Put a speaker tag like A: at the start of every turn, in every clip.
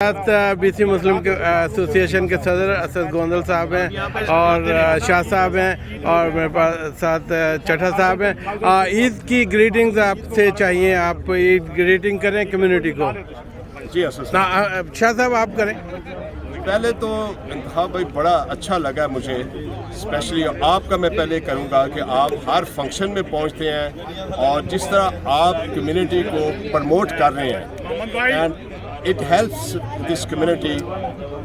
A: BC मुस्लिम के association के सदर असद गोंदल साहब हैं और शाह साहब हैं और मेरे पास साथ चट्ठा साहब हैं। ईद की ग्रीटिंग्स आपसे चाहिए, आप ईद ग्रीटिंग करें कम्युनिटी को।
B: जी असद
A: शाह साहब आप करें।
B: पहले तो हाँ भाई, बड़ा अच्छा लगा मुझे, स्पेशली आपका मैं पहले करूँगा कि आप हर फंक्शन में पहुँचते हैं और जिस तरह आप कम्युनिटी को प्रमोट कर रहे हैं, and it helps this community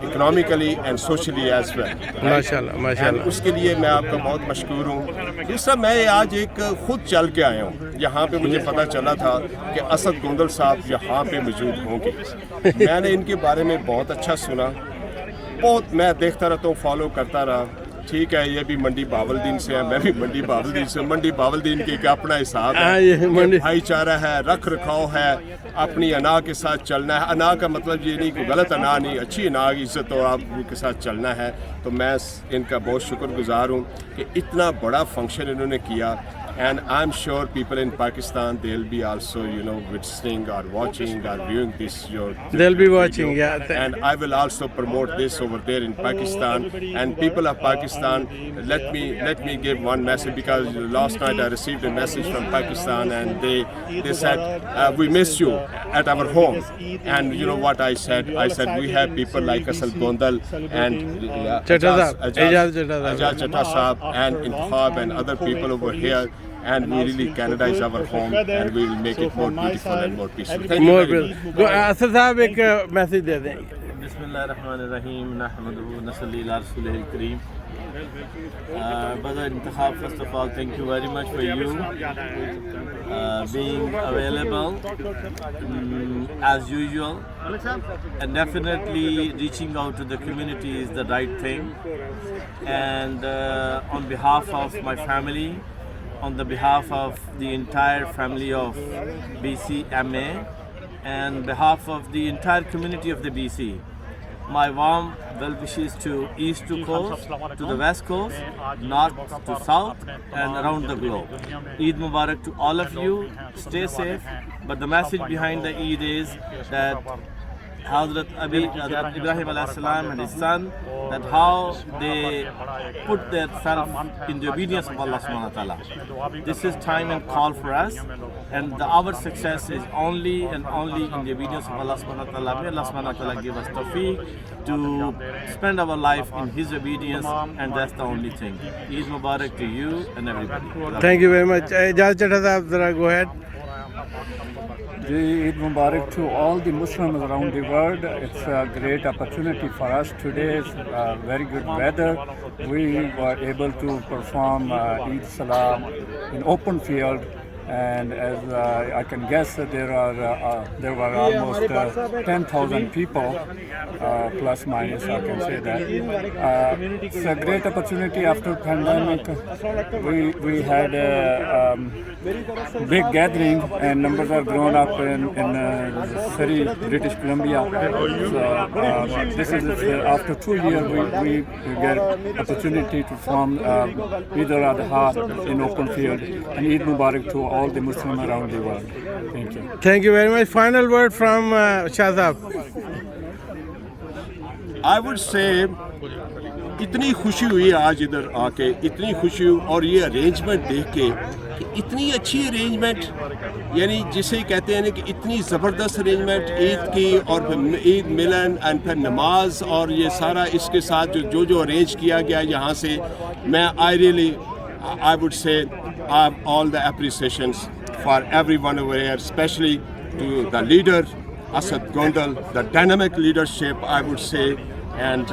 B: economically and socially as well.
A: माशाल्लाह माशाल्लाह।
B: उसके लिए मैं आपका बहुत मशकूर हूँ। दूसरा, मैं आज एक खुद चल के आया हूँ, यहाँ पे मुझे पता चला था कि असद गोंदल साहब यहाँ पे मौजूद होंगे। मैंने इनके बारे में बहुत अच्छा सुना, बहुत मैं देखता रहता हूँ, फॉलो करता रहा। ठीक है, ये भी मंडी बावलदीन से है, मैं भी मंडी बावलदीन से। मंडी बावलदीन के अपना हिसाब है, भाईचारा है, रख रखाव है, अपनी अना के साथ चलना है। अना का मतलब ये नहीं कि गलत अना नहीं, अच्छी अना की इज्जत और आप के साथ चलना है। तो मैं इनका बहुत शुक्रगुजार हूँ कि इतना बड़ा फंक्शन इन्होंने किया। And I'm sure people in Pakistan, they'll be also, witnessing or watching or viewing this.
A: They'll be watching, yeah.
B: And I will also promote this over there in Pakistan. And people of Pakistan, let me give one message, because last night I received a message from Pakistan, and they said we miss you at our home. And you know what I said? I said we have people like Asad Gondal and Ijaz, Chatha Sahab and Intikhab and other people over here. And we really Canadize our home, and we will make it more beautiful and more peaceful. Thank you very much.
A: Asad साहब एक message दे दें।
C: बिस्मिल्लाहिर्रहमानिर्रहीम नहमदुहु नसल्ली अला रसूलिल करीम। Brother Intikhab, first of all, thank you very much for you being available as usual, and definitely reaching out to the community is the right thing. And on behalf of my family, on the behalf of the entire family of BCMA, and behalf of the entire community of the BC, my warm well wishes to East to Coast, to the West Coast, North to South, and around the globe. Eid Mubarak to all of you. Stay safe. But the message behind the Eid is that Hazrat Ibrahim alayhi salam and his son, that how they put themselves in the obedience of Allah subhanahu wa ta'ala. This is time and call for us, and our success is only and only in the obedience of Allah subhanahu wa ta'ala. May Allah subhanahu wa ta'ala give us tawfiq to spend our life in His obedience, and that's the only thing. Eid Mubarak to you and everybody.
A: Thank you very much. Ijaz Chatha sahab, zara go ahead.
D: Eid Mubarak to all the Muslims around the world. It's a great opportunity for us. Today is very good weather. We were able to perform Eid Salat in open field, and as I can guess, there were almost 10,000 people, plus minus, I can say that. It's a great opportunity after pandemic. We had a big gathering, and numbers are grown up in Surrey, British Columbia. So this is after 2 years we get opportunity to form Eid al-Adha in open field, and Eid Mubarak to all the Muslims around the world. Thank you.
A: Thank you very much. Final word from Shah sahab.
B: I would say इतनी खुशी हुई आज इधर आके, इतनी खुशी हुई, और ये अरेंजमेंट देख के कि इतनी अच्छी अरेंजमेंट, यानी जिसे कहते हैं ना कि इतनी ज़बरदस्त अरेंजमेंट ईद की, और फिर ईद मिलन एंड फिर नमाज, और ये सारा इसके साथ जो अरेंज किया गया यहाँ से, मैं I would say I have all the appreciations for everyone over here, especially to the leader Asad Gondal, the dynamic leadership, I would say, and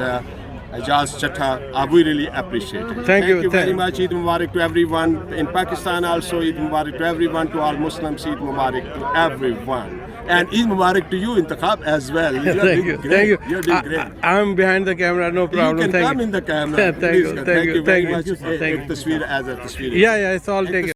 B: Ijaz, Chatha, we really appreciate it.
A: Thank you
B: very much. Eid Mubarak to everyone. In Pakistan also, Eid Mubarak to everyone, to all Muslims, Eid Mubarak to everyone. And Eid Mubarak to you, Intikhab, as well.
A: Thank you.
B: You're doing great.
A: I'm behind the camera, no problem.
B: You can come in the camera.
A: Thank you very much.
B: Thank you. Tasveer as a tasveer.
A: Yeah, it's all taken.